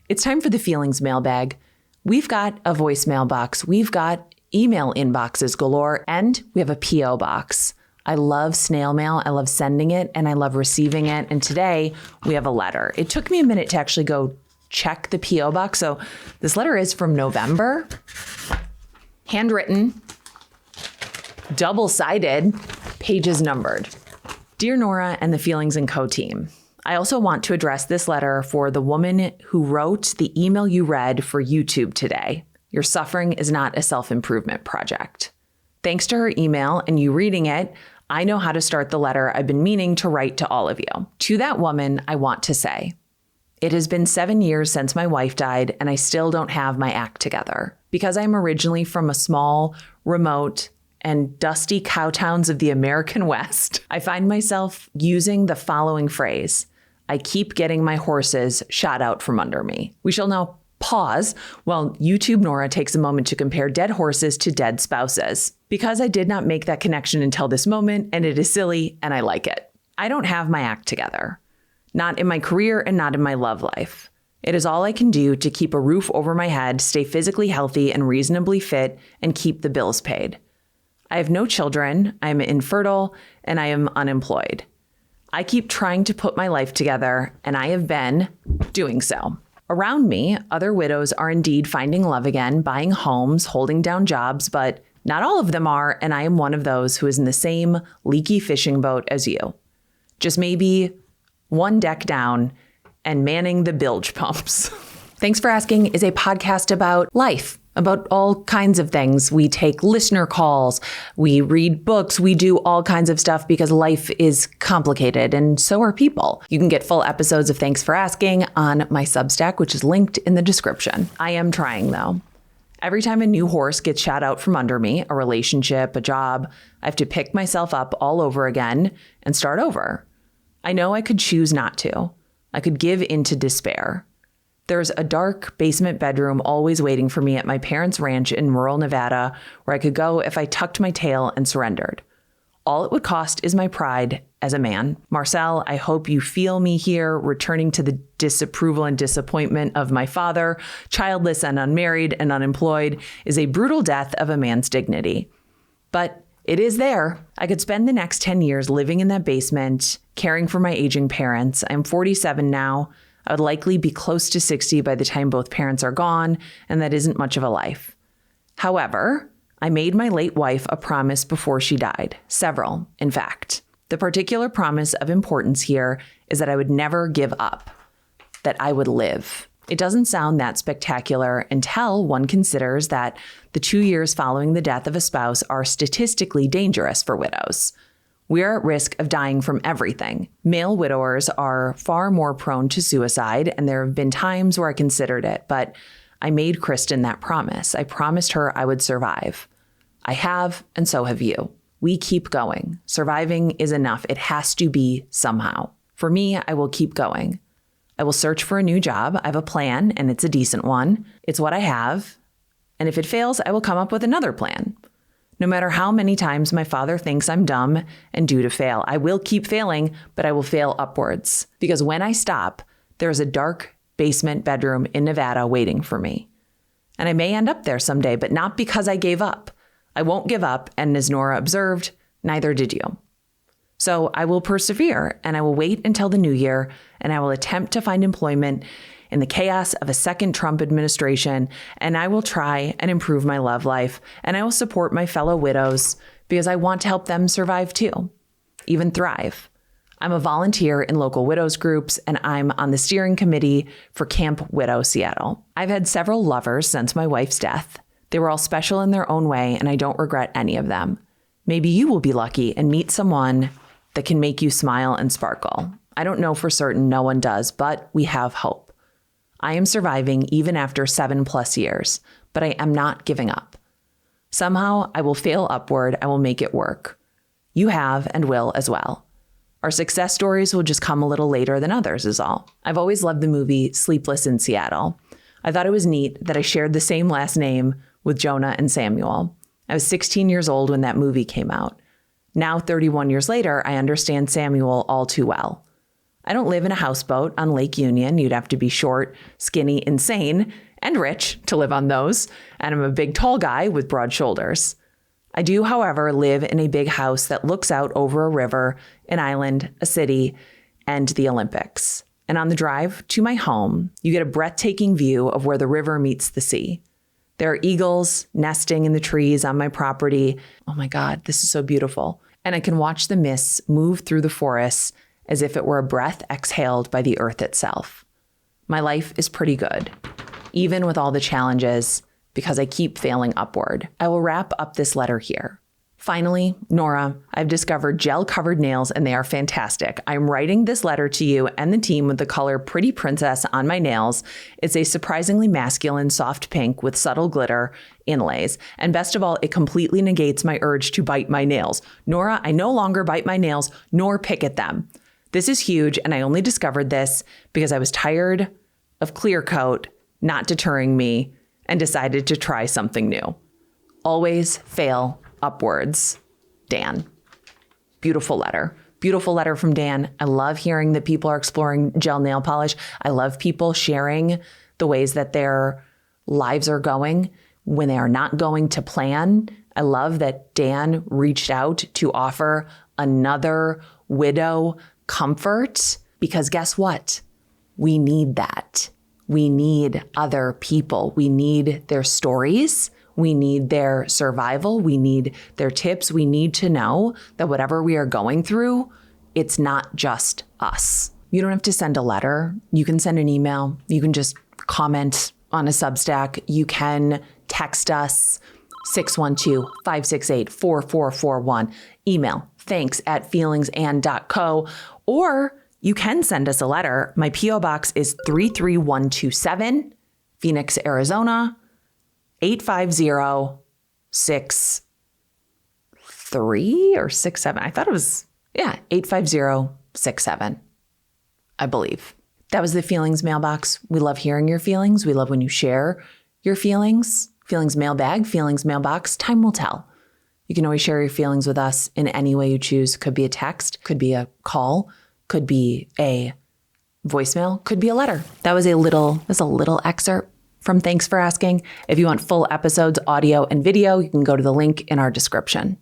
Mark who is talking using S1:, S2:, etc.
S1: It's time for the feelings mailbag. We've got a voicemail box. We've got email inboxes galore, and we have a P.O. box. I love snail mail. I love sending it, and I love receiving it. And today we have a letter. It took me a minute to actually go check the P.O. box. So this letter is from November, handwritten, double-sided, pages numbered. Dear Nora and the Feelings & Co. team, I also want to address this letter for the woman who wrote the email you read for YouTube today. Your suffering is not a self-improvement project. Thanks to her email and you reading it, I know how to start the letter I've been meaning to write to all of you. To that woman, I want to say, it has been 7 years since my wife died, and I still don't have my act together. Because I'm originally from a small, remote, and dusty cow towns of the American West, I find myself using the following phrase: I keep getting my horses shot out from under me. We shall now pause while YouTube Nora takes a moment to compare dead horses to dead spouses. Because I did not make that connection until this moment, and it is silly, and I like it. I don't have my act together. Not in my career and not in my love life. It is all I can do to keep a roof over my head, stay physically healthy and reasonably fit, and keep the bills paid. I have no children, I am infertile, and I am unemployed. I keep trying to put my life together, and I have been doing so. Around me, other widows are indeed finding love again, buying homes, holding down jobs, but not all of them are, and I am one of those who is in the same leaky fishing boat as you. Just maybe one deck down and manning the bilge pumps. Thanks for Asking is a podcast about life, about all kinds of things. We take listener calls, we read books, we do all kinds of stuff because life is complicated, and so are people. You can get full episodes of Thanks for Asking on my Substack, which is linked in the description. I am trying, though. Every time a new horse gets shot out from under me, a relationship, a job, I have to pick myself up all over again and start over. I know I could choose not to. I could give in to despair. There's a dark basement bedroom always waiting for me at my parents' ranch in rural Nevada, where I could go if I tucked my tail and surrendered. All it would cost is my pride as a man. Marcel, I hope you feel me here, returning to the disapproval and disappointment of my father, childless and unmarried and unemployed, is a brutal death of a man's dignity. But it is there. I could spend the next 10 years living in that basement, caring for my aging parents. I'm 47 now. I would likely be close to 60 by the time both parents are gone, and that isn't much of a life. However, I made my late wife a promise before she died. Several, in fact. The particular promise of importance here is that I would never give up, that I would live. It doesn't sound that spectacular until one considers that the 2 years following the death of a spouse are statistically dangerous for widows. We are at risk of dying from everything. Male widowers are far more prone to suicide, and there have been times where I considered it, but I made Kristen that promise. I promised her I would survive. I have, and so have you. We keep going. Surviving is enough. It has to be somehow. For me, I will keep going. I will search for a new job. I have a plan, and it's a decent one. It's what I have. And if it fails, I will come up with another plan. No matter how many times my father thinks I'm dumb and due to fail, I will keep failing, but I will fail upwards. Because when I stop, there's a dark basement bedroom in Nevada waiting for me. And I may end up there someday, but not because I gave up. I won't give up, and as Nora observed, neither did you. So I will persevere, and I will wait until the new year, and I will attempt to find employment in the chaos of a second Trump administration, and I will try and improve my love life, and I will support my fellow widows because I want to help them survive too, even thrive. I'm a volunteer in local widows groups, and I'm on the steering committee for Camp Widow Seattle. I've had several lovers since my wife's death. They were all special in their own way, and I don't regret any of them. Maybe you will be lucky and meet someone that can make you smile and sparkle. I don't know for certain, no one does, but we have hope. I am surviving even after 7+ years, but I am not giving up. Somehow I will fail upward. I will make it work. You have and will as well. Our success stories will just come a little later than others is all. I've always loved the movie Sleepless in Seattle. I thought it was neat that I shared the same last name with Jonah and Samuel. I was 16 years old when that movie came out. Now, 31 years later, I understand Samuel all too well. I don't live in a houseboat on Lake Union. You'd have to be short, skinny, insane, and rich to live on those. And I'm a big, tall guy with broad shoulders. I do, however, live in a big house that looks out over a river, an island, a city, and the Olympics. And on the drive to my home, you get a breathtaking view of where the river meets the sea. There are eagles nesting in the trees on my property. Oh my God, this is so beautiful. And I can watch the mists move through the forests as if it were a breath exhaled by the earth itself. My life is pretty good, even with all the challenges, because I keep failing upward. I will wrap up this letter here. Finally, Nora, I've discovered gel-covered nails and they are fantastic. I'm writing this letter to you and the team with the color Pretty Princess on my nails. It's a surprisingly masculine soft pink with subtle glitter inlays. And best of all, it completely negates my urge to bite my nails. Nora, I no longer bite my nails nor pick at them. This is huge, and I only discovered this because I was tired of clear coat not deterring me and decided to try something new. Always fail upwards, Dan. Beautiful letter. Beautiful letter from Dan. I love hearing that people are exploring gel nail polish. I love people sharing the ways that their lives are going when they are not going to plan. I love that Dan reached out to offer another widow comfort, because guess what? We need that. We need other people. We need their stories. We need their survival. We need their tips. We need to know that whatever we are going through, it's not just us. You don't have to send a letter. You can send an email. You can just comment on a Substack. You can text us 612-568-4441. Email thanks@feelingsand.co, or you can send us a letter. My P.O. Box is 33127, Phoenix, Arizona, 85063 or 67. I thought it was, 85067, I believe. That was the Feelings mailbox. We love hearing your feelings. We love when you share your feelings. Feelings mailbag, feelings mailbox, time will tell. You can always share your feelings with us in any way you choose. Could be a text, could be a call, could be a voicemail, could be a letter. That was a little excerpt from Thanks for Asking. If you want full episodes, audio and video, you can go to the link in our description.